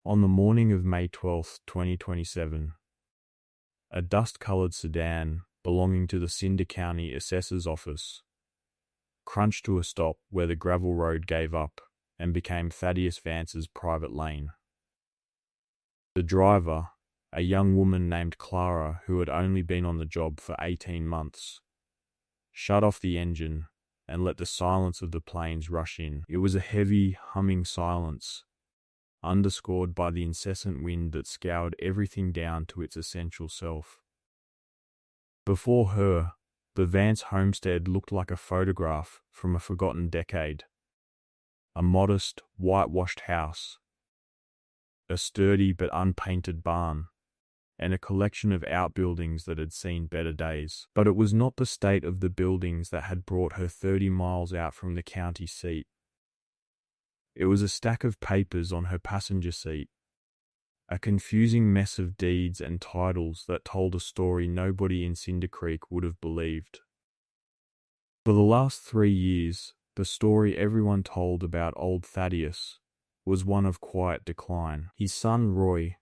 On the morning of May 12th, 2027, a dust-colored sedan belonging to the Cinder County Assessor's Office crunched to a stop where the gravel road gave up and became Thaddeus Vance's private lane. The driver, a young woman named Clara who had only been on the job for 18 months, shut off the engine and let the silence of the plains rush in. It was a heavy, humming silence, underscored by the incessant wind that scoured everything down to its essential self. Before her, the Vance homestead looked like a photograph from a forgotten decade. A modest, whitewashed house, a sturdy but unpainted barn, and a collection of outbuildings that had seen better days. But it was not the state of the buildings that had brought her 30 miles out from the county seat. It was a stack of papers on her passenger seat, a confusing mess of deeds and titles that told a story nobody in Cinder Creek would have believed. For the last 3 years, the story everyone told about old Thaddeus was one of quiet decline. His son Roy,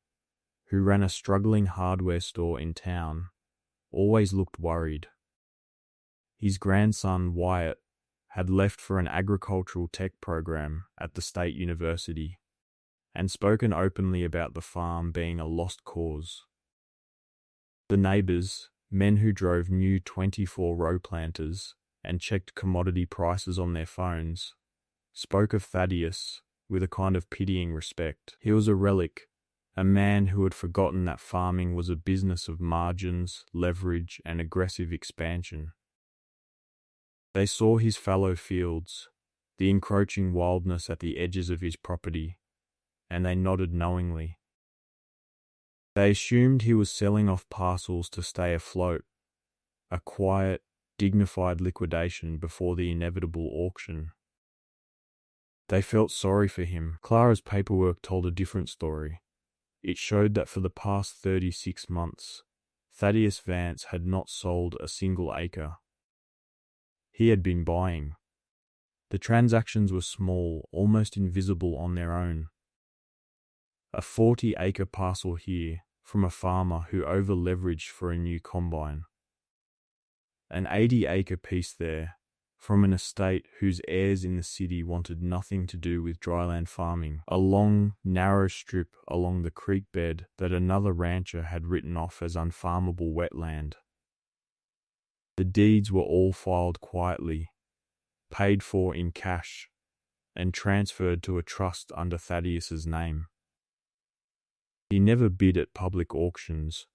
who ran a struggling hardware store in town, always looked worried. His grandson Wyatt had left for an agricultural tech program at the state university and spoken openly about the farm being a lost cause. The neighbors, men who drove new 24-row planters and checked commodity prices on their phones, spoke of Thaddeus with a kind of pitying respect. He was a relic, a man who had forgotten that farming was a business of margins, leverage, and aggressive expansion. They saw his fallow fields, the encroaching wildness at the edges of his property, and they nodded knowingly. They assumed he was selling off parcels to stay afloat, a quiet, dignified liquidation before the inevitable auction. They felt sorry for him. Clara's paperwork told a different story. It showed that for the past 36 months, Thaddeus Vance had not sold a single acre. He had been buying. The transactions were small, almost invisible on their own. A 40-acre parcel here from a farmer who over-leveraged for a new combine. An 80-acre piece there from an estate whose heirs in the city wanted nothing to do with dryland farming. A long, narrow strip along the creek bed that another rancher had written off as unfarmable wetland. The deeds were all filed quietly, paid for in cash, and transferred to a trust under Thaddeus's name. He never bid at public auctions.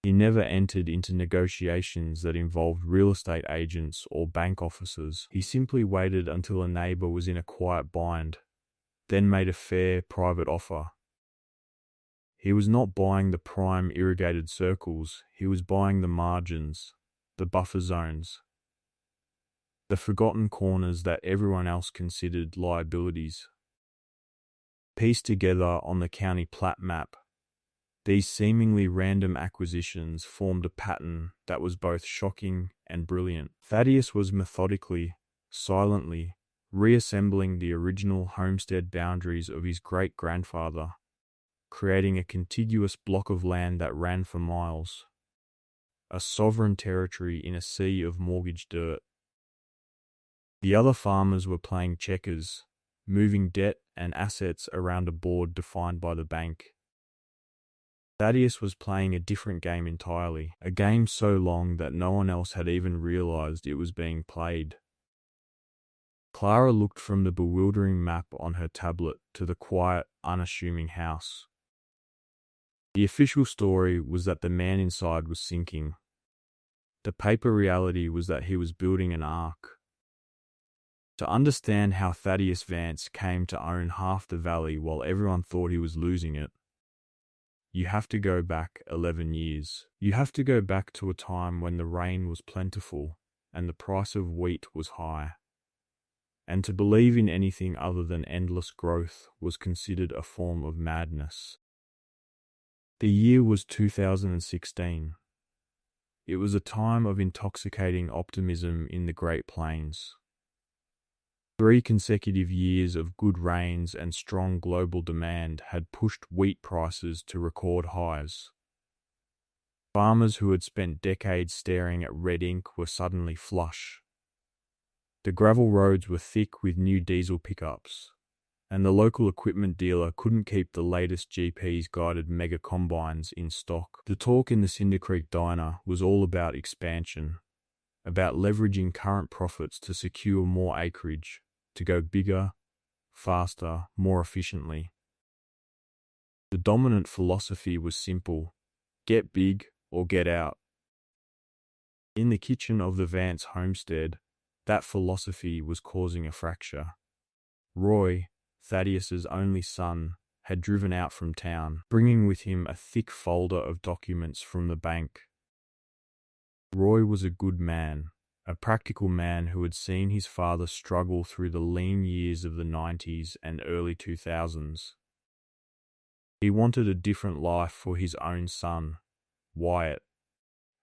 He never entered into negotiations that involved real estate agents or bank officers. He simply waited until a neighbor was in a quiet bind, then made a fair private offer. He was not buying the prime irrigated circles, he was buying the margins, the buffer zones, the forgotten corners that everyone else considered liabilities. Pieced together on the county plat map, these seemingly random acquisitions formed a pattern that was both shocking and brilliant. Thaddeus was methodically, silently, reassembling the original homestead boundaries of his great-grandfather, creating a contiguous block of land that ran for miles, a sovereign territory in a sea of mortgaged dirt. The other farmers were playing checkers, moving debt and assets around a board defined by the bank. Thaddeus was playing a different game entirely, a game so long that no one else had even realized it was being played. Clara looked from the bewildering map on her tablet to the quiet, unassuming house. The official story was that the man inside was sinking. The paper reality was that he was building an ark. To understand how Thaddeus Vance came to own half the valley while everyone thought he was losing it, you have to go back 11 years. You have to go back to a time when the rain was plentiful and the price of wheat was high. And to believe in anything other than endless growth was considered a form of madness. The year was 2016. It was a time of intoxicating optimism in the Great Plains. 3 consecutive years of good rains and strong global demand had pushed wheat prices to record highs. Farmers who had spent decades staring at red ink were suddenly flush. The gravel roads were thick with new diesel pickups, and the local equipment dealer couldn't keep the latest GP's guided mega combines in stock. The talk in the Cinder Creek diner was all about expansion, about leveraging current profits to secure more acreage, to go bigger, faster, more efficiently. The dominant philosophy was simple: get big or get out. In the kitchen of the Vance homestead, that philosophy was causing a fracture. Roy, Thaddeus's only son, had driven out from town, bringing with him a thick folder of documents from the bank. Roy was a good man, a practical man who had seen his father struggle through the lean years of the 90s and early 2000s. He wanted a different life for his own son, Wyatt,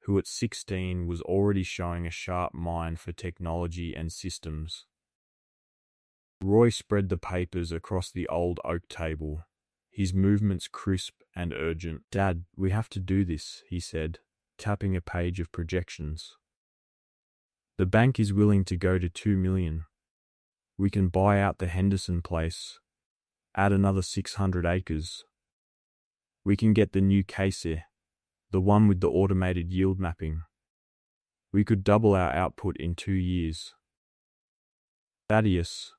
who at 16 was already showing a sharp mind for technology and systems. Roy spread the papers across the old oak table, his movements crisp and urgent. "Dad, we have to do this," he said, tapping a page of projections. "The bank is willing to go to $2 million. We can buy out the Henderson place, add another 600 acres. We can get the new Casey, the one with the automated yield mapping. We could double our output in 2 years." Thaddeus,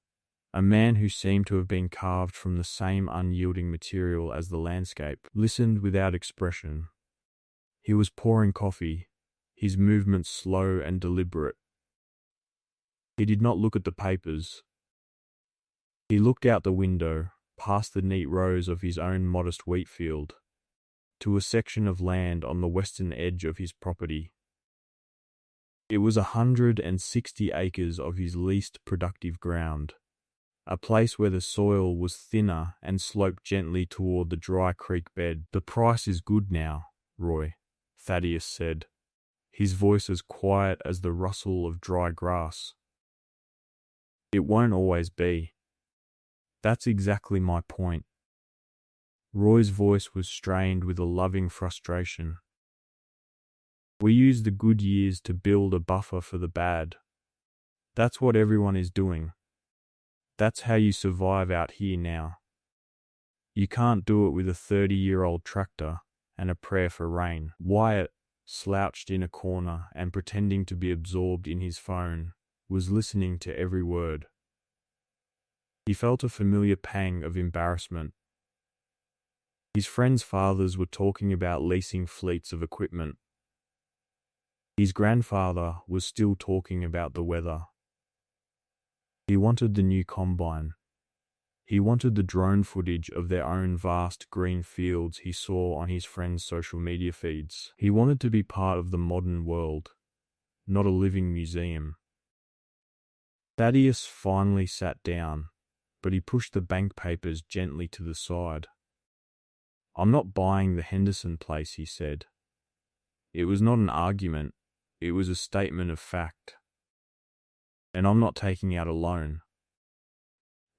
a man who seemed to have been carved from the same unyielding material as the landscape, listened without expression. He was pouring coffee, his movements slow and deliberate. He did not look at the papers. He looked out the window, past the neat rows of his own modest wheat field, to a section of land on the western edge of his property. It was 160 acres of his least productive ground, a place where the soil was thinner and sloped gently toward the dry creek bed. "The price is good now, Roy," Thaddeus said, his voice as quiet as the rustle of dry grass. "It won't always be. That's exactly my point." Roy's voice was strained with a loving frustration. "We use the good years to build a buffer for the bad. That's what everyone is doing. That's how you survive out here now. You can't do it with a 30-year-old tractor and a prayer for rain." Wyatt, slouched in a corner and pretending to be absorbed in his phone, was listening to every word. He felt a familiar pang of embarrassment. His friends' fathers were talking about leasing fleets of equipment. His grandfather was still talking about the weather. He wanted the new combine. He wanted the drone footage of their own vast green fields he saw on his friends' social media feeds. He wanted to be part of the modern world, not a living museum. Thaddeus finally sat down, but he pushed the bank papers gently to the side. "I'm not buying the Henderson place," he said. It was not an argument, it was a statement of fact. "And I'm not taking out a loan."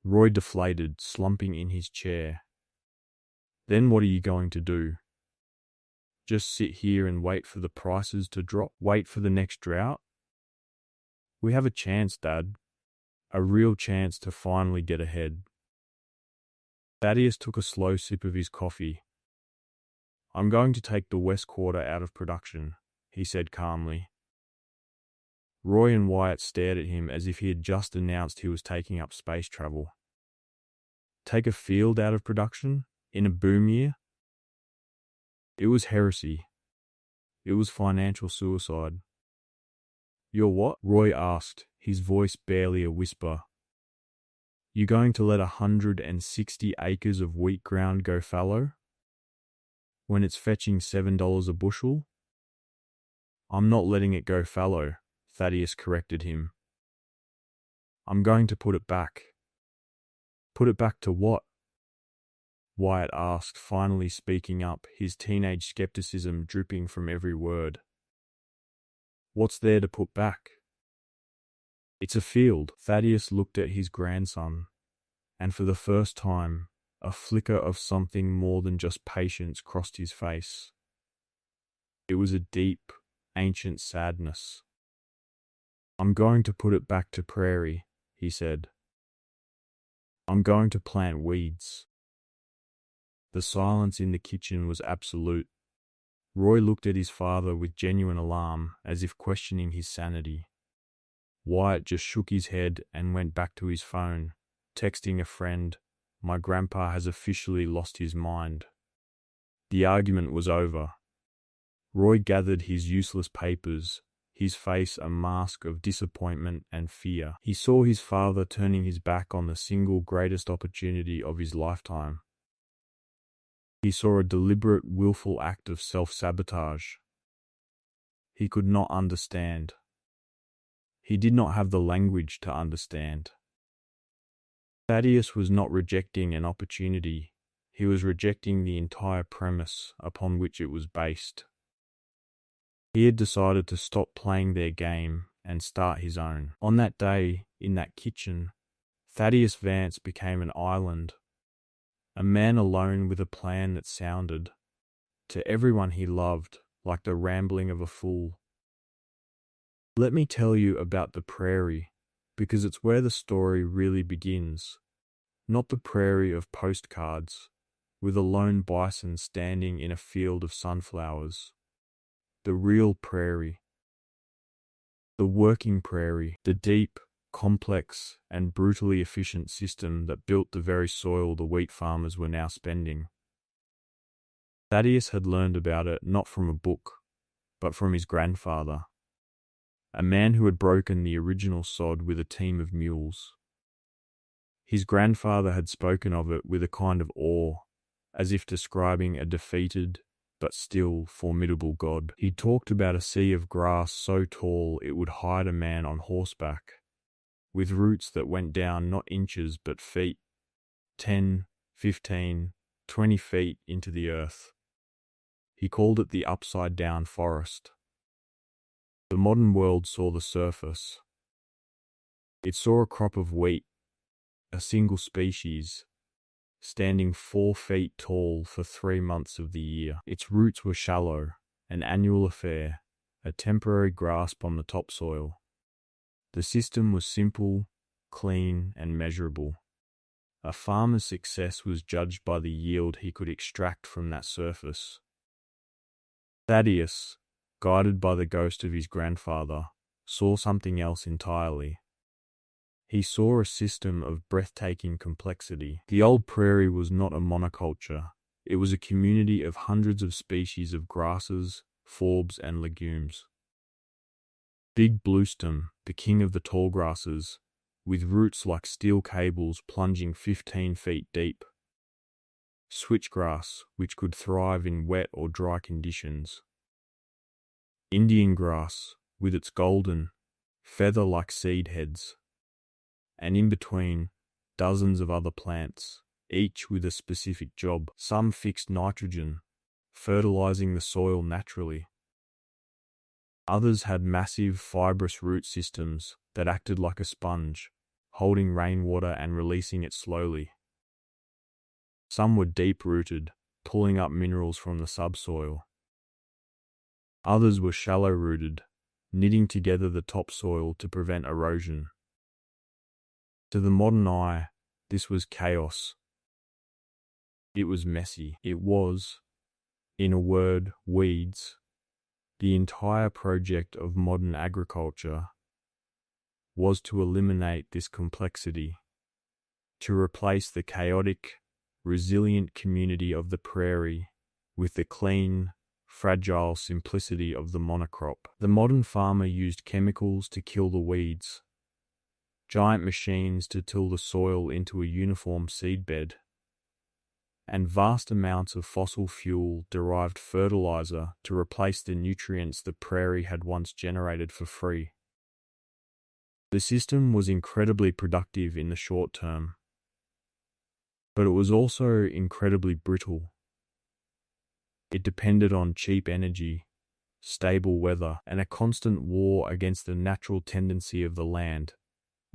Roy deflated, slumping in his chair. "Then what are you going to do? Just sit here and wait for the prices to drop? Wait for the next drought? We have a chance, Dad. A real chance to finally get ahead." Thaddeus took a slow sip of his coffee. "I'm going to take the West Quarter out of production," he said calmly. Roy and Wyatt stared at him as if he had just announced he was taking up space travel. Take a field out of production? In a boom year? It was heresy. It was financial suicide. "You're what?" Roy asked, his voice barely a whisper. "You going to let 160 acres of wheat ground go fallow? When it's fetching $7 a bushel?" "I'm not letting it go fallow," Thaddeus corrected him. "I'm going to put it back." "Put it back to what?" Wyatt asked, finally speaking up, his teenage skepticism dripping from every word. "What's there to put back?" It's a field. Thaddeus looked at his grandson, and for the first time, a flicker of something more than just patience crossed his face. It was a deep, ancient sadness. "I'm going to put it back to prairie," he said. "I'm going to plant weeds." The silence in the kitchen was absolute. Roy looked at his father with genuine alarm, as if questioning his sanity. Wyatt just shook his head and went back to his phone, texting a friend, "My grandpa has officially lost his mind." The argument was over. Roy gathered his useless papers, his face a mask of disappointment and fear. He saw his father turning his back on the single greatest opportunity of his lifetime. He saw a deliberate, willful act of self-sabotage. He could not understand. He did not have the language to understand. Thaddeus was not rejecting an opportunity. He was rejecting the entire premise upon which it was based. He had decided to stop playing their game and start his own. On that day, in that kitchen, Thaddeus Vance became an island, a man alone with a plan that sounded, to everyone he loved, like the rambling of a fool. Let me tell you about the prairie, because it's where the story really begins. Not the prairie of postcards, with a lone bison standing in a field of sunflowers. The real prairie. The working prairie, the deep, complex, and brutally efficient system that built the very soil the wheat farmers were now spending. Thaddeus had learned about it not from a book, but from his grandfather, a man who had broken the original sod with a team of mules. His grandfather had spoken of it with a kind of awe, as if describing a defeated, but still formidable god. He talked about a sea of grass so tall it would hide a man on horseback, with roots that went down not inches but feet, 10, 15, 20 feet into the earth. He called it the upside-down forest. The modern world saw the surface. It saw a crop of wheat, a single species, standing 4 feet tall for 3 months of the year. Its roots were shallow, an annual affair, a temporary grasp on the topsoil. The system was simple, clean, and measurable. A farmer's success was judged by the yield he could extract from that surface. Thaddeus, guided by the ghost of his grandfather, saw something else entirely. He saw a system of breathtaking complexity. The old prairie was not a monoculture. It was a community of hundreds of species of grasses, forbs, and legumes. Big bluestem, the king of the tall grasses, with roots like steel cables plunging 15 feet deep. Switchgrass, which could thrive in wet or dry conditions. Indian grass, with its golden, feather-like seed heads. And in between, dozens of other plants, each with a specific job. Some fixed nitrogen, fertilizing the soil naturally. Others had massive fibrous root systems that acted like a sponge, holding rainwater and releasing it slowly. Some were deep-rooted, pulling up minerals from the subsoil. Others were shallow-rooted, knitting together the topsoil to prevent erosion. To the modern eye, this was chaos. It was messy. It was, in a word, weeds. The entire project of modern agriculture was to eliminate this complexity, to replace the chaotic, resilient community of the prairie with the clean, fragile simplicity of the monocrop. The modern farmer used chemicals to kill the weeds, giant machines to till the soil into a uniform seedbed, and vast amounts of fossil fuel-derived fertilizer to replace the nutrients the prairie had once generated for free. The system was incredibly productive in the short term, but it was also incredibly brittle. It depended on cheap energy, stable weather, and a constant war against the natural tendency of the land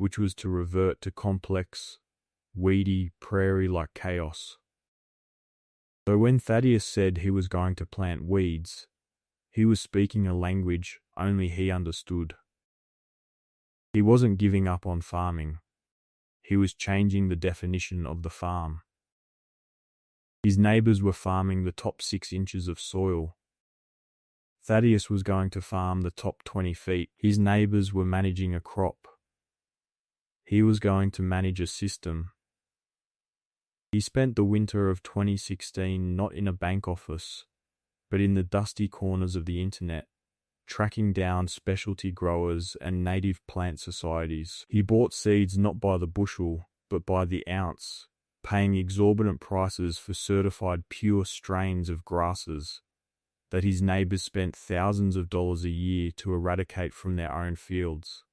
which was to revert to complex, weedy, prairie-like chaos. So when Thaddeus said he was going to plant weeds, he was speaking a language only he understood. He wasn't giving up on farming. He was changing the definition of the farm. His neighbors were farming the top 6 inches of soil. Thaddeus was going to farm the top 20 feet. His neighbors were managing a crop. He was going to manage a system. He spent the winter of 2016 not in a bank office, but in the dusty corners of the internet, tracking down specialty growers and native plant societies. He bought seeds not by the bushel, but by the ounce, paying exorbitant prices for certified pure strains of grasses that his neighbors spent thousands of dollars a year to eradicate from their own fields.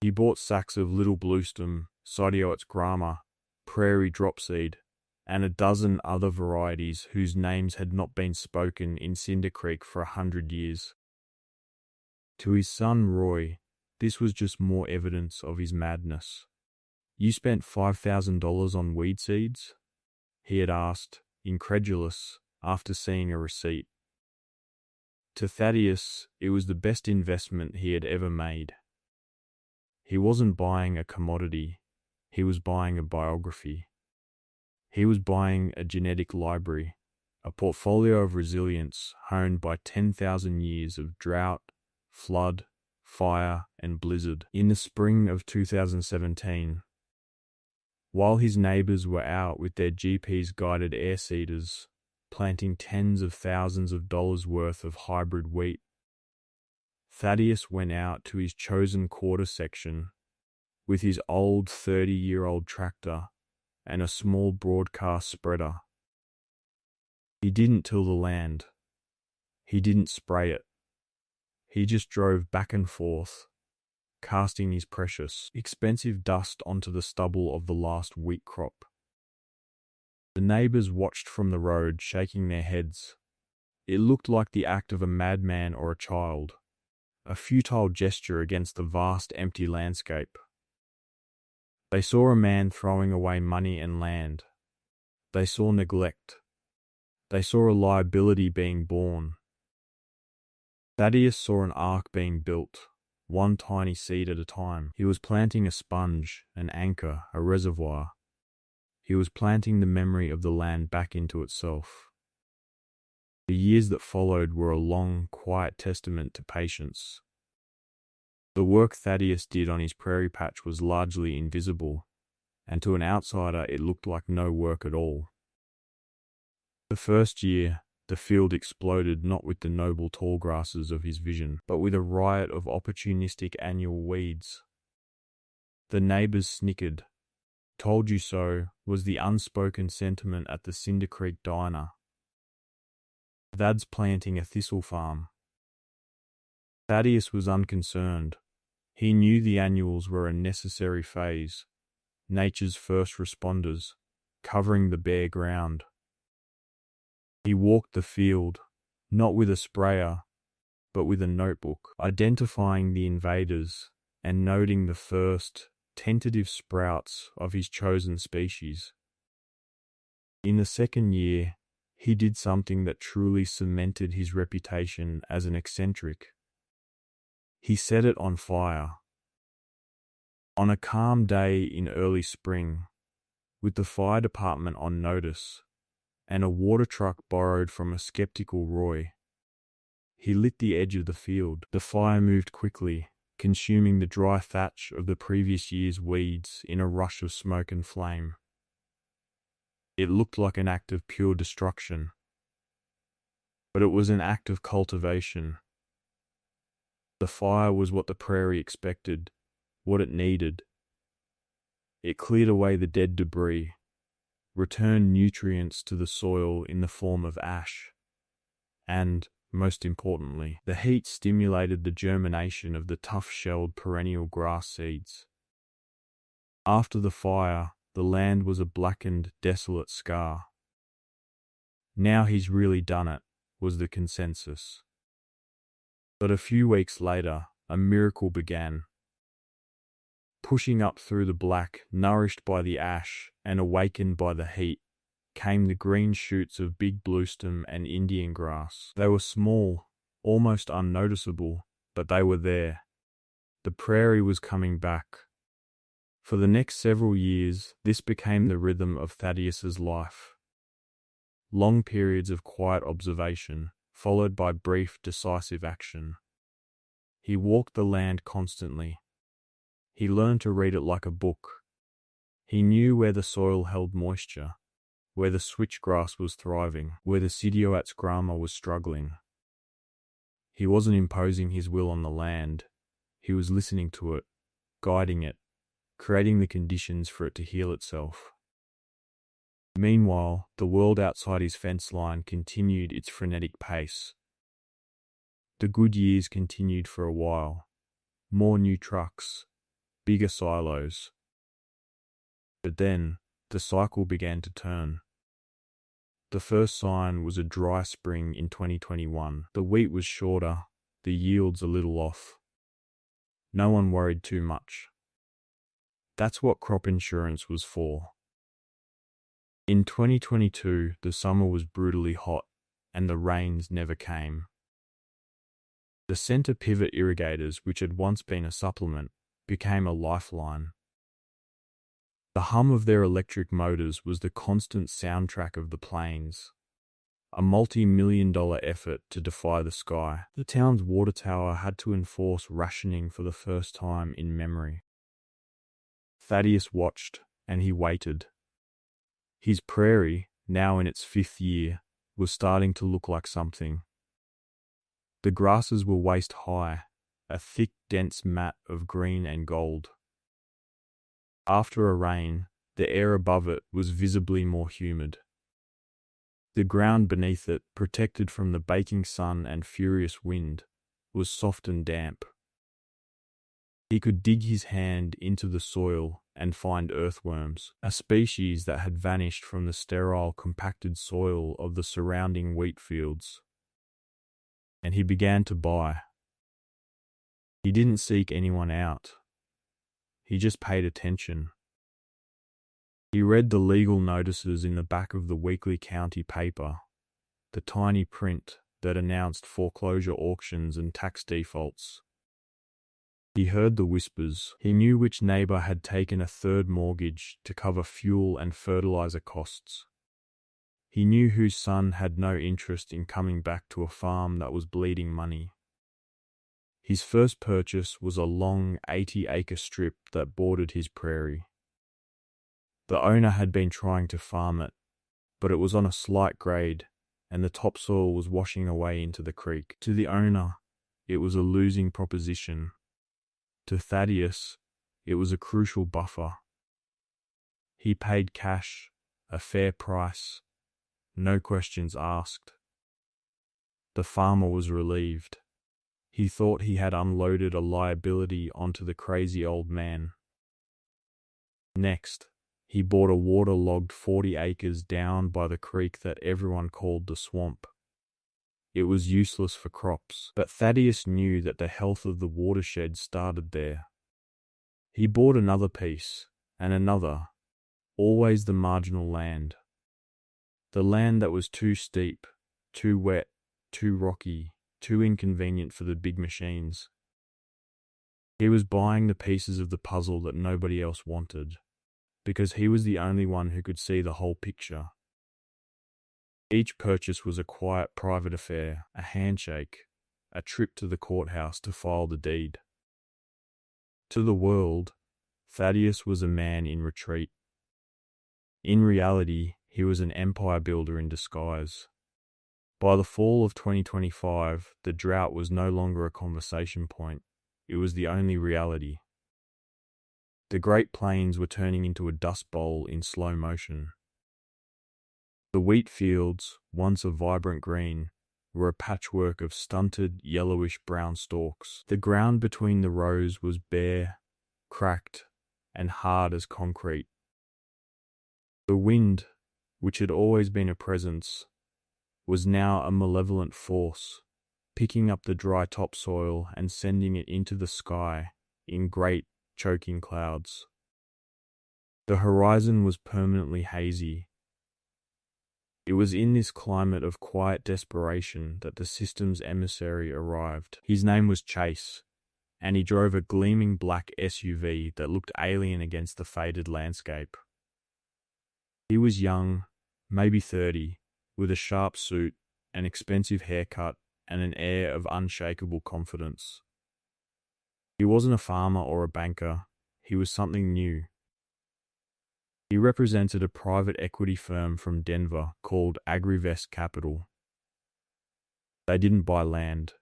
He bought sacks of little bluestem, Sidiotes grama, prairie dropseed, and a dozen other varieties whose names had not been spoken in Cinder Creek for 100 years. To his son Roy, this was just more evidence of his madness. "You spent $5,000 on weed seeds?" he had asked, incredulous, after seeing a receipt. To Thaddeus, it was the best investment he had ever made. He wasn't buying a commodity, he was buying a biography. He was buying a genetic library, a portfolio of resilience honed by 10,000 years of drought, flood, fire, and blizzard. In the spring of 2017, while his neighbors were out with their GP's guided air seeders, planting tens of thousands of dollars worth of hybrid wheat, Thaddeus went out to his chosen quarter section with his old 30-year-old tractor and a small broadcast spreader. He didn't till the land. He didn't spray it. He just drove back and forth, casting his precious, expensive dust onto the stubble of the last wheat crop. The neighbors watched from the road, shaking their heads. It looked like the act of a madman or a child, a futile gesture against the vast empty landscape. They saw a man throwing away money and land. They saw neglect. They saw a liability being born. Thaddeus saw an ark being built, one tiny seed at a time. He was planting a sponge, an anchor, a reservoir. He was planting the memory of the land back into itself. The years that followed were a long, quiet testament to patience. The work Thaddeus did on his prairie patch was largely invisible, and to an outsider it looked like no work at all. The first year, the field exploded not with the noble tall grasses of his vision, but with a riot of opportunistic annual weeds. The neighbors snickered. "Told you so" was the unspoken sentiment at the Cinder Creek diner. Thad's planting a thistle farm. Thaddeus was unconcerned. He knew the annuals were a necessary phase, nature's first responders, covering the bare ground. He walked the field, not with a sprayer, but with a notebook, identifying the invaders and noting the first, tentative sprouts of his chosen species. In the second year, he did something that truly cemented his reputation as an eccentric. He set it on fire. On a calm day in early spring, with the fire department on notice, and a water truck borrowed from a skeptical Roy, he lit the edge of the field. The fire moved quickly, consuming the dry thatch of the previous year's weeds in a rush of smoke and flame. It looked like an act of pure destruction, but it was an act of cultivation. The fire was what the prairie expected, what it needed. It cleared away the dead debris, returned nutrients to the soil in the form of ash, and, most importantly, the heat stimulated the germination of the tough-shelled perennial grass seeds. After the fire, the land was a blackened, desolate scar. "Now he's really done it," was the consensus. But a few weeks later, a miracle began. Pushing up through the black, nourished by the ash and awakened by the heat, came the green shoots of big bluestem and Indian grass. They were small, almost unnoticeable, but they were there. The prairie was coming back. For the next several years, this became the rhythm of Thaddeus's life. Long periods of quiet observation, followed by brief, decisive action. He walked the land constantly. He learned to read it like a book. He knew where the soil held moisture, where the switchgrass was thriving, where the Sidioat's grama was struggling. He wasn't imposing his will on the land. He was listening to it, guiding it, creating the conditions for it to heal itself. Meanwhile, the world outside his fence line continued its frenetic pace. The good years continued for a while. More new trucks, bigger silos. But then, the cycle began to turn. The first sign was a dry spring in 2021. The wheat was shorter, the yields a little off. No one worried too much. That's what crop insurance was for. In 2022, the summer was brutally hot, and the rains never came. The center pivot irrigators, which had once been a supplement, became a lifeline. The hum of their electric motors was the constant soundtrack of the plains, a multi-million-dollar effort to defy the sky. The town's water tower had to enforce rationing for the first time in memory. Thaddeus watched, and he waited. His prairie, now in its 5th year, was starting to look like something. The grasses were waist-high, a thick, dense mat of green and gold. After a rain, the air above it was visibly more humid. The ground beneath it, protected from the baking sun and furious wind, was soft and damp. He could dig his hand into the soil and find earthworms, a species that had vanished from the sterile, compacted soil of the surrounding wheat fields. And he began to buy. He didn't seek anyone out. He just paid attention. He read the legal notices in the back of the weekly county paper, the tiny print that announced foreclosure auctions and tax defaults. He heard the whispers. He knew which neighbor had taken a 3rd mortgage to cover fuel and fertilizer costs. He knew whose son had no interest in coming back to a farm that was bleeding money. His first purchase was a long 80-acre strip that bordered his prairie. The owner had been trying to farm it, but it was on a slight grade, and the topsoil was washing away into the creek. To the owner, it was a losing proposition. To Thaddeus, it was a crucial buffer. He paid cash, a fair price, no questions asked. The farmer was relieved. He thought he had unloaded a liability onto the crazy old man. Next, he bought a waterlogged 40 acres down by the creek that everyone called the swamp. It was useless for crops, but Thaddeus knew that the health of the watershed started there. He bought another piece, and another, always the marginal land. The land that was too steep, too wet, too rocky, too inconvenient for the big machines. He was buying the pieces of the puzzle that nobody else wanted, because he was the only one who could see the whole picture. Each purchase was a quiet private affair, a handshake, a trip to the courthouse to file the deed. To the world, Thaddeus was a man in retreat. In reality, he was an empire builder in disguise. By the fall of 2025, the drought was no longer a conversation point. It was the only reality. The Great Plains were turning into a dust bowl in slow motion. The wheat fields, once a vibrant green, were a patchwork of stunted, yellowish-brown stalks. The ground between the rows was bare, cracked, and hard as concrete. The wind, which had always been a presence, was now a malevolent force, picking up the dry topsoil and sending it into the sky in great, choking clouds. The horizon was permanently hazy. It was in this climate of quiet desperation that the system's emissary arrived. His name was Chase, and he drove a gleaming black SUV that looked alien against the faded landscape. He was young, maybe 30, with a sharp suit, an expensive haircut, and an air of unshakable confidence. He wasn't a farmer or a banker. He was something new. He represented a private equity firm from Denver called Agrivest Capital. They didn't buy land.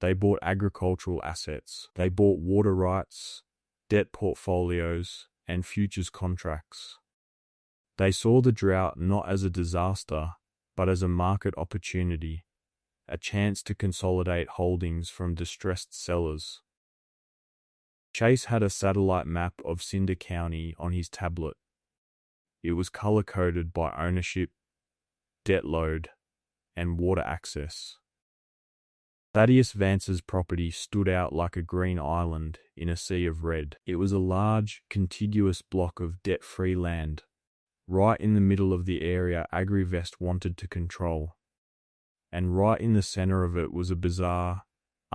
They bought agricultural assets. They bought water rights, debt portfolios, and futures contracts. They saw the drought not as a disaster, but as a market opportunity, a chance to consolidate holdings from distressed sellers. Chase had a satellite map of Cinder County on his tablet. It was color-coded by ownership, debt load, and water access. Thaddeus Vance's property stood out like a green island in a sea of red. It was a large, contiguous block of debt-free land, right in the middle of the area Agrivest wanted to control. And right in the center of it was a bizarre,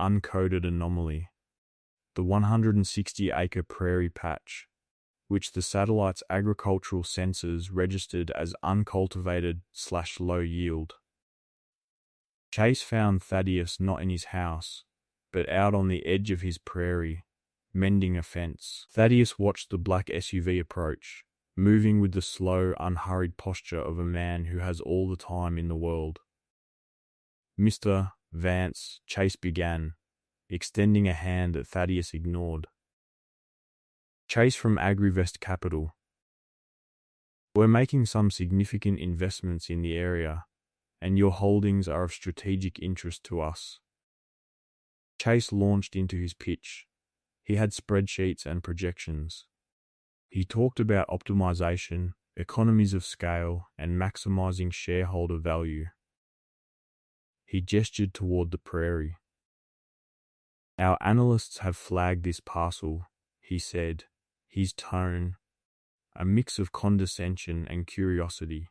uncoded anomaly. The 160-acre prairie patch, which the satellite's agricultural sensors registered as uncultivated/low yield. Chase found Thaddeus not in his house, but out on the edge of his prairie, mending a fence. Thaddeus watched the black SUV approach, moving with the slow, unhurried posture of a man who has all the time in the world. "Mr. Vance," Chase began, extending a hand that Thaddeus ignored. "Chase from Agrivest Capital. We're making some significant investments in the area, and your holdings are of strategic interest to us." Chase launched into his pitch. He had spreadsheets and projections. He talked about optimization, economies of scale, and maximizing shareholder value. He gestured toward the prairie. "Our analysts have flagged this parcel," he said, his tone a mix of condescension and curiosity.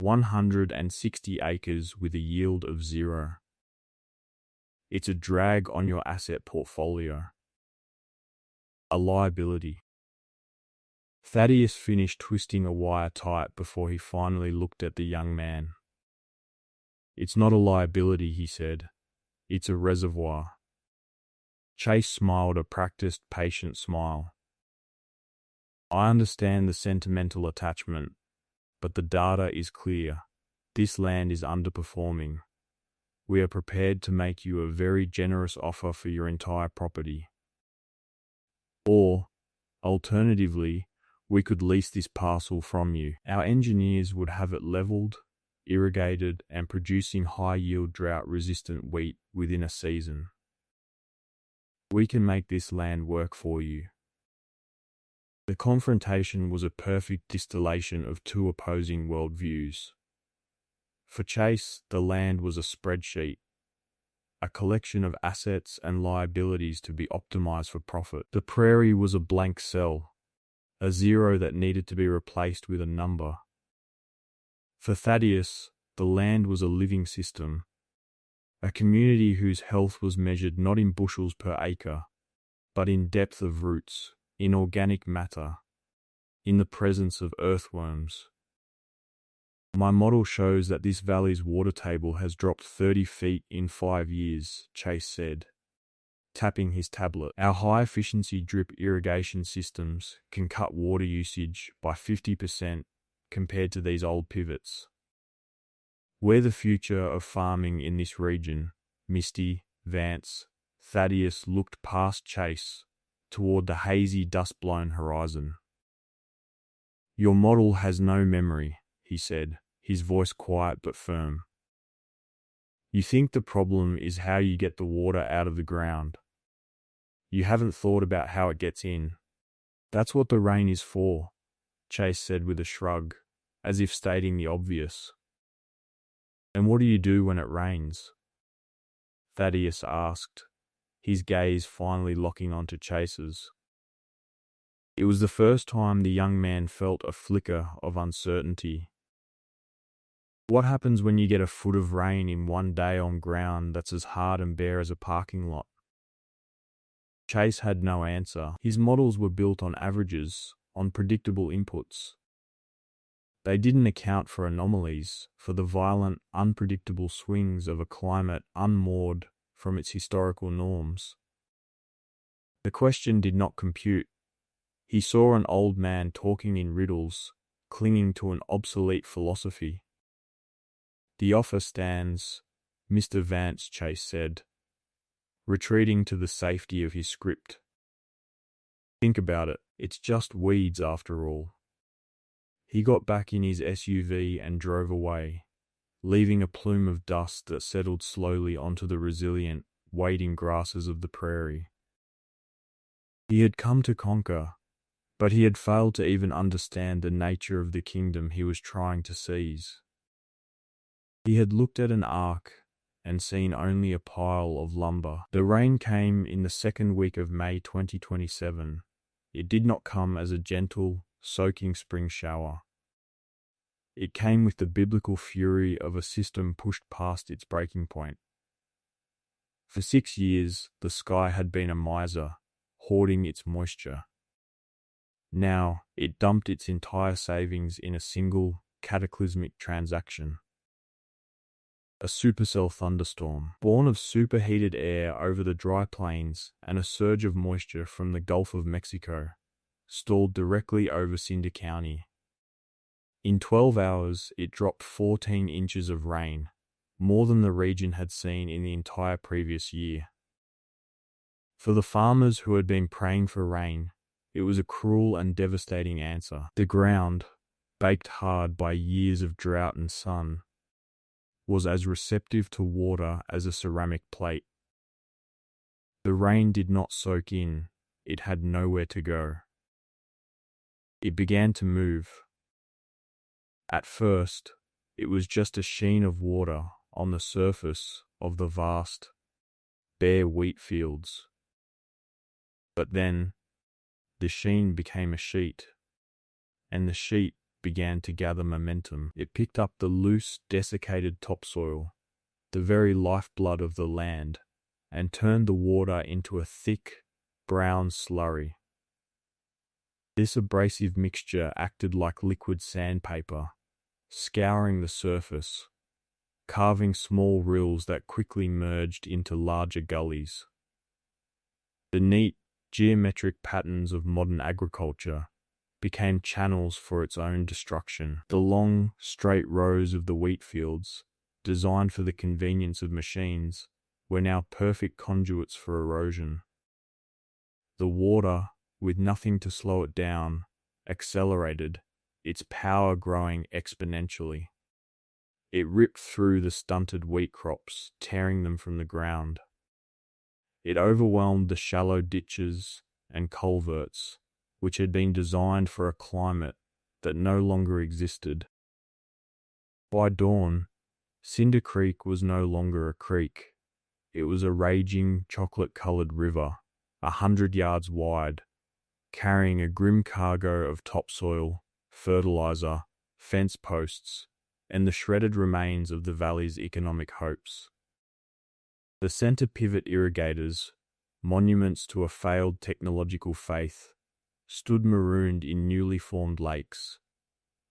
160 acres with a yield of 0. It's a drag on your asset portfolio. A liability. Thaddeus finished twisting a wire tight before he finally looked at the young man. "It's not a liability," he said. "It's a reservoir." Chase smiled a practiced, patient smile. "I understand the sentimental attachment, but the data is clear. This land is underperforming. We are prepared to make you a very generous offer for your entire property. Or, alternatively, we could lease this parcel from you. Our engineers would have it leveled, irrigated, and producing high-yield drought-resistant wheat within a season. We can make this land work for you." The confrontation was a perfect distillation of two opposing worldviews. For Chase, the land was a spreadsheet, a collection of assets and liabilities to be optimized for profit. The prairie was a blank cell, a 0 that needed to be replaced with a number. For Thaddeus, the land was a living system, a community whose health was measured not in bushels per acre, but in depth of roots, in organic matter, in the presence of earthworms. "My model shows that this valley's water table has dropped 30 feet in 5 years, Chase said, tapping his tablet. "Our high-efficiency drip irrigation systems can cut water usage by 50% compared to these old pivots. We're the future of farming in this region, Misty, Vance." Thaddeus looked past Chase, toward the hazy, dust-blown horizon. "Your model has no memory," he said, his voice quiet but firm. "You think the problem is how you get the water out of the ground. You haven't thought about how it gets in. That's what the rain is for," Chase said with a shrug, as if stating the obvious. "And what do you do when it rains?" Thaddeus asked, his gaze finally locking onto Chase's. It was the first time the young man felt a flicker of uncertainty. What happens when you get a foot of rain in one day on ground that's as hard and bare as a parking lot? Chase had no answer. His models were built on averages, on predictable inputs. They didn't account for anomalies, for the violent, unpredictable swings of a climate unmoored from its historical norms. The question did not compute. He saw an old man talking in riddles, clinging to an obsolete philosophy. "The offer stands, Mr. Vance," Chase said, retreating to the safety of his script. "Think about it, it's just weeds after all." He got back in his SUV and drove away, leaving a plume of dust that settled slowly onto the resilient, waiting grasses of the prairie. He had come to conquer, but he had failed to even understand the nature of the kingdom he was trying to seize. He had looked at an ark and seen only a pile of lumber. The rain came in the second week of May 2027. It did not come as a gentle, soaking spring shower. It came with the biblical fury of a system pushed past its breaking point. For 6 years, the sky had been a miser, hoarding its moisture. Now, it dumped its entire savings in a single, cataclysmic transaction. A supercell thunderstorm, born of superheated air over the dry plains and a surge of moisture from the Gulf of Mexico, stalled directly over Cinder County. In 12 hours, it dropped 14 inches of rain, more than the region had seen in the entire previous year. For the farmers who had been praying for rain, it was a cruel and devastating answer. The ground, baked hard by years of drought and sun, was as receptive to water as a ceramic plate. The rain did not soak in, it had nowhere to go. It began to move. At first, it was just a sheen of water on the surface of the vast, bare wheat fields. But then, the sheen became a sheet, and the sheet began to gather momentum. It picked up the loose, desiccated topsoil, the very lifeblood of the land, and turned the water into a thick, brown slurry. This abrasive mixture acted like liquid sandpaper, scouring the surface, carving small rills that quickly merged into larger gullies. The neat, geometric patterns of modern agriculture became channels for its own destruction. The long, straight rows of the wheat fields, designed for the convenience of machines, were now perfect conduits for erosion. The water, with nothing to slow it down, accelerated, its power growing exponentially. It ripped through the stunted wheat crops, tearing them from the ground. It overwhelmed the shallow ditches and culverts, which had been designed for a climate that no longer existed. By dawn, Cinder Creek was no longer a creek. It was a raging, chocolate-colored river, 100 yards wide, carrying a grim cargo of topsoil, fertilizer, fence posts, and the shredded remains of the valley's economic hopes. The center pivot irrigators, monuments to a failed technological faith, stood marooned in newly formed lakes,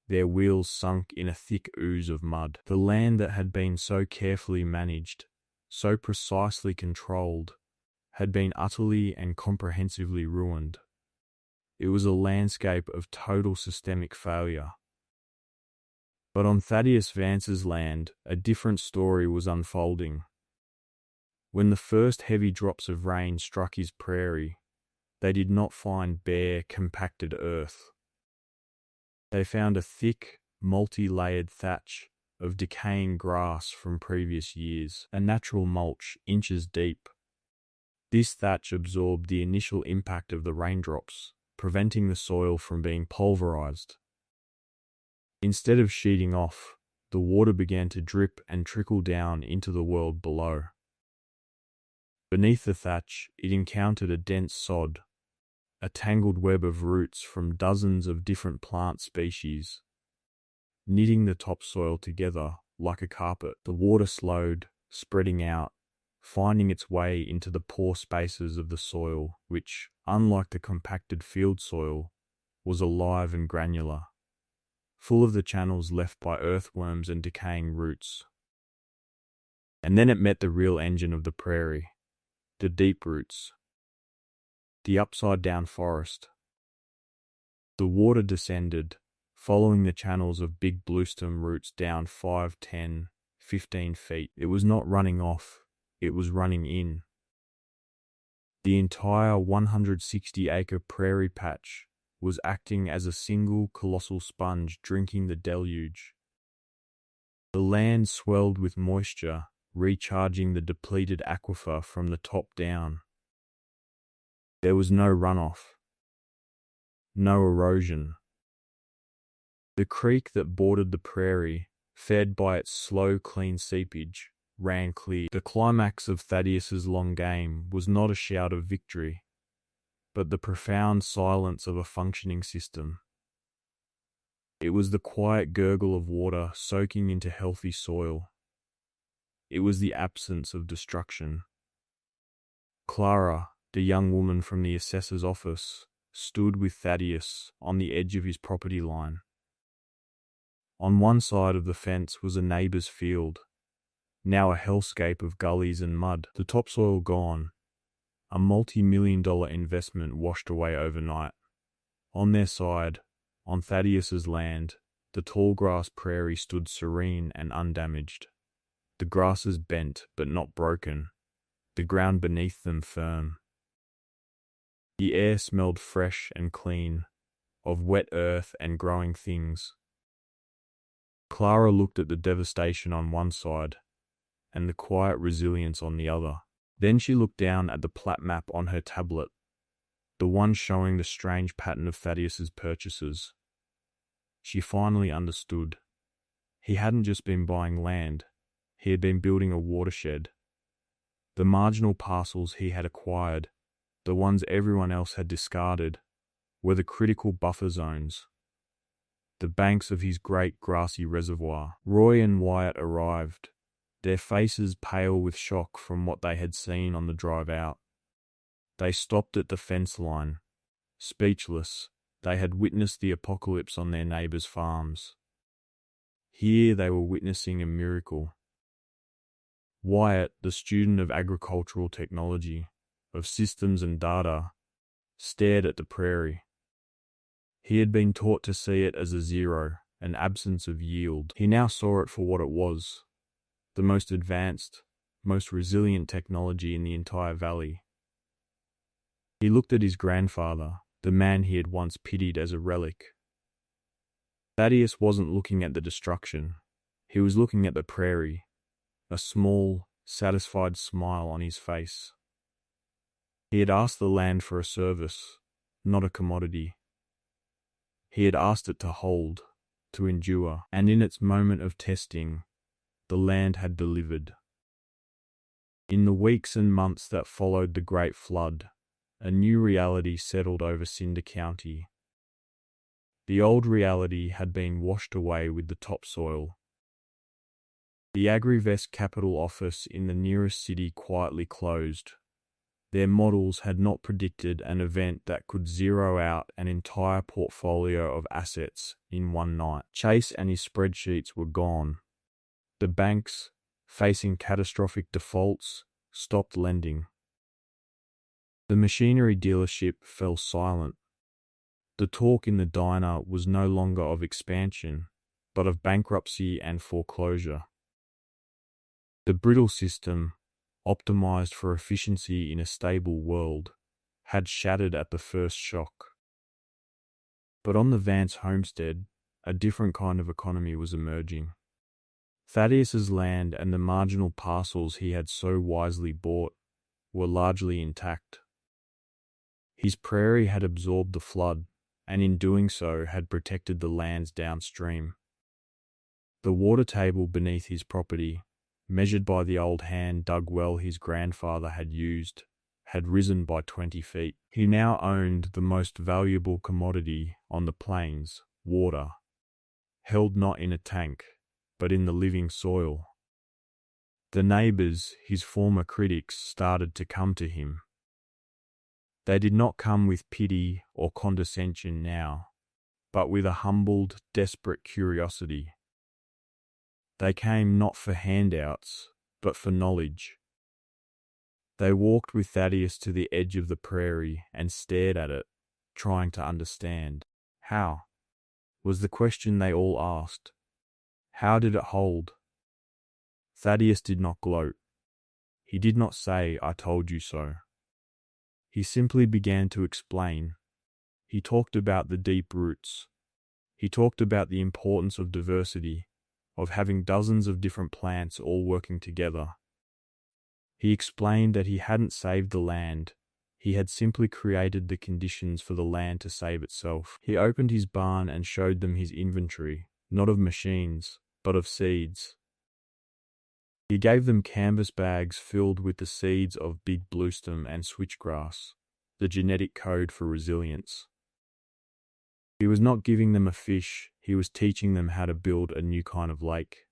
their wheels sunk in a thick ooze of mud. The land that had been so carefully managed, so precisely controlled, had been utterly and comprehensively ruined. It was a landscape of total systemic failure. But on Thaddeus Vance's land, a different story was unfolding. When the first heavy drops of rain struck his prairie, they did not find bare, compacted earth. They found a thick, multi-layered thatch of decaying grass from previous years, a natural mulch inches deep. This thatch absorbed the initial impact of the raindrops, preventing the soil from being pulverized. Instead of sheeting off, the water began to drip and trickle down into the world below. Beneath the thatch, it encountered a dense sod, a tangled web of roots from dozens of different plant species, knitting the topsoil together like a carpet. The water slowed, spreading out, finding its way into the pore spaces of the soil, which, unlike the compacted field soil, was alive and granular, full of the channels left by earthworms and decaying roots. And then it met the real engine of the prairie, the deep roots, the upside-down forest. The water descended, following the channels of big bluestem roots down 5, 10, 15 feet. It was not running off, it was running in. The entire 160-acre prairie patch was acting as a single colossal sponge drinking the deluge. The land swelled with moisture, recharging the depleted aquifer from the top down. There was no runoff, no erosion. The creek that bordered the prairie, fed by its slow, clean seepage, ran clear. The climax of Thaddeus's long game was not a shout of victory, but the profound silence of a functioning system. It was the quiet gurgle of water soaking into healthy soil. It was the absence of destruction. Clara, the young woman from the assessor's office, stood with Thaddeus on the edge of his property line. On one side of the fence was a neighbour's field, now a hellscape of gullies and mud, the topsoil gone, a multi-million-dollar investment washed away overnight. On their side, on Thaddeus's land, the tall grass prairie stood serene and undamaged. The grasses bent but not broken, the ground beneath them firm. The air smelled fresh and clean, of wet earth and growing things. Clara looked at the devastation on one side, and the quiet resilience on the other. Then she looked down at the plat map on her tablet, the one showing the strange pattern of Thaddeus's purchases. She finally understood. He hadn't just been buying land, he had been building a watershed. The marginal parcels he had acquired, the ones everyone else had discarded, were the critical buffer zones, the banks of his great grassy reservoir. Roy and Wyatt arrived, their faces pale with shock from what they had seen on the drive out. They stopped at the fence line, speechless. They had witnessed the apocalypse on their neighbours' farms. Here they were witnessing a miracle. Wyatt, the student of agricultural technology, of systems and data, stared at the prairie. He had been taught to see it as a zero, an absence of yield. He now saw it for what it was, the most advanced, most resilient technology in the entire valley. He looked at his grandfather, the man he had once pitied as a relic. Thaddeus wasn't looking at the destruction. He was looking at the prairie, a small, satisfied smile on his face. He had asked the land for a service, not a commodity. He had asked it to hold, to endure, and in its moment of testing, the land had delivered. In the weeks and months that followed the Great Flood, a new reality settled over Cinder County. The old reality had been washed away with the topsoil. The AgriVest capital office in the nearest city quietly closed. Their models had not predicted an event that could zero out an entire portfolio of assets in one night. Chase and his spreadsheets were gone. The banks, facing catastrophic defaults, stopped lending. The machinery dealership fell silent. The talk in the diner was no longer of expansion, but of bankruptcy and foreclosure. The brittle system, optimized for efficiency in a stable world, had shattered at the first shock. But on the Vance homestead, a different kind of economy was emerging. Thaddeus's land and the marginal parcels he had so wisely bought were largely intact. His prairie had absorbed the flood, and in doing so had protected the lands downstream. The water table beneath his property, measured by the old hand dug well his grandfather had used, had risen by 20 feet. He now owned the most valuable commodity on the plains, water, held not in a tank, but in the living soil. The neighbors, his former critics, started to come to him. They did not come with pity or condescension now, but with a humbled, desperate curiosity. They came not for handouts, but for knowledge. They walked with Thaddeus to the edge of the prairie and stared at it, trying to understand. How? Was the question they all asked. How did it hold? Thaddeus did not gloat. He did not say, "I told you so." He simply began to explain. He talked about the deep roots. He talked about the importance of diversity, of having dozens of different plants all working together. He explained that he hadn't saved the land. He had simply created the conditions for the land to save itself. He opened his barn and showed them his inventory, not of machines, but of seeds. He gave them canvas bags filled with the seeds of big bluestem and switchgrass, the genetic code for resilience. He was not giving them a fish, he was teaching them how to build a new kind of lake.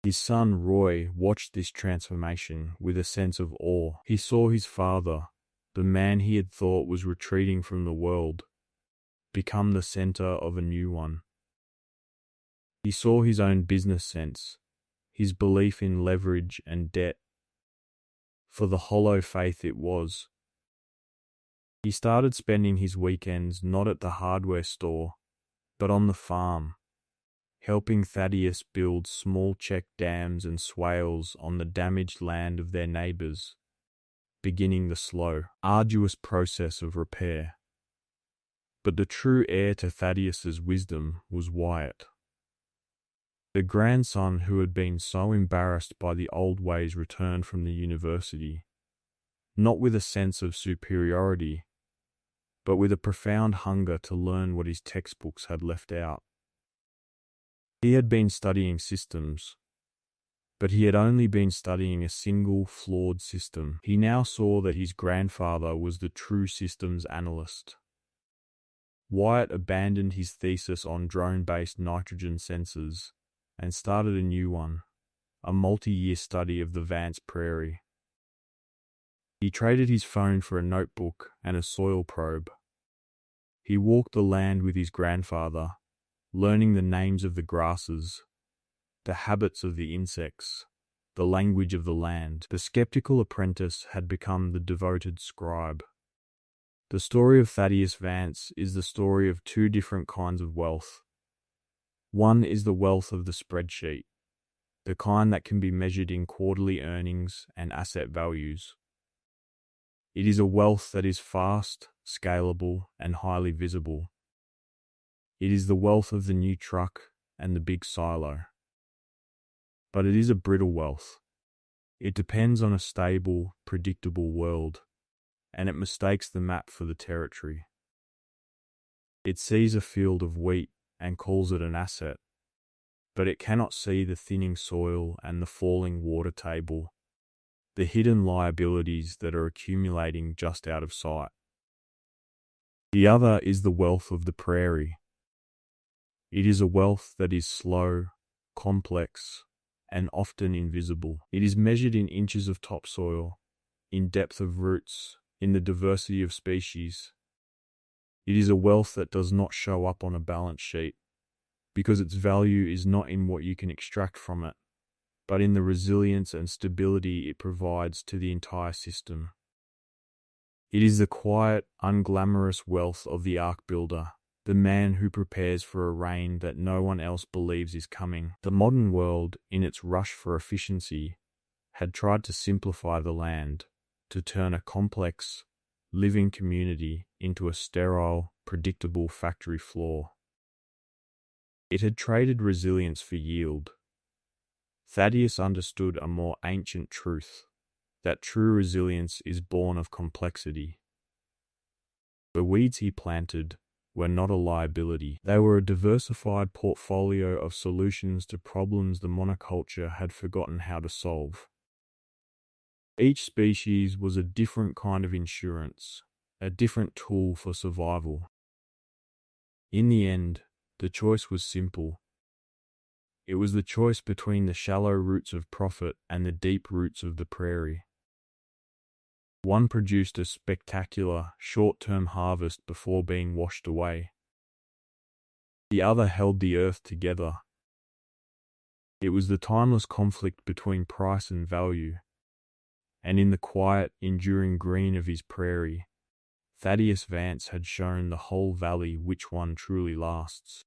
His son Roy watched this transformation with a sense of awe. He saw his father, the man he had thought was retreating from the world, become the center of a new one. He saw his own business sense, his belief in leverage and debt, for the hollow faith it was. He started spending his weekends not at the hardware store, but on the farm, helping Thaddeus build small check dams and swales on the damaged land of their neighbors, beginning the slow, arduous process of repair. But the true heir to Thaddeus's wisdom was Wyatt, the grandson who had been so embarrassed by the old ways returned from the university, not with a sense of superiority, but with a profound hunger to learn what his textbooks had left out. He had been studying systems, but he had only been studying a single flawed system. He now saw that his grandfather was the true systems analyst. Wyatt abandoned his thesis on drone-based nitrogen sensors and started a new one, a multi-year study of the Vance Prairie. He traded his phone for a notebook and a soil probe. He walked the land with his grandfather, learning the names of the grasses, the habits of the insects, the language of the land. The skeptical apprentice had become the devoted scribe. The story of Thaddeus Vance is the story of two different kinds of wealth. One is the wealth of the spreadsheet, the kind that can be measured in quarterly earnings and asset values. It is a wealth that is fast, scalable, and highly visible. It is the wealth of the new truck and the big silo. But it is a brittle wealth. It depends on a stable, predictable world, and it mistakes the map for the territory. It sees a field of wheat and calls it an asset, but it cannot see the thinning soil and the falling water table, the hidden liabilities that are accumulating just out of sight. The other is the wealth of the prairie. It is a wealth that is slow, complex, and often invisible. It is measured in inches of topsoil, in depth of roots, in the diversity of species. It is a wealth that does not show up on a balance sheet, because its value is not in what you can extract from it, but in the resilience and stability it provides to the entire system. It is the quiet, unglamorous wealth of the ark builder, the man who prepares for a rain that no one else believes is coming. The modern world, in its rush for efficiency, had tried to simplify the land, to turn a complex, living community into a sterile, predictable factory floor. It had traded resilience for yield. Thaddeus understood a more ancient truth, that true resilience is born of complexity. The weeds he planted, were not a liability. They were a diversified portfolio of solutions to problems the monoculture had forgotten how to solve. Each species was a different kind of insurance, a different tool for survival. In the end, the choice was simple. It was the choice between the shallow roots of profit and the deep roots of the prairie. One produced a spectacular, short-term harvest before being washed away. The other held the earth together. It was the timeless conflict between price and value. And in the quiet, enduring green of his prairie, Thaddeus Vance had shown the whole valley which one truly lasts.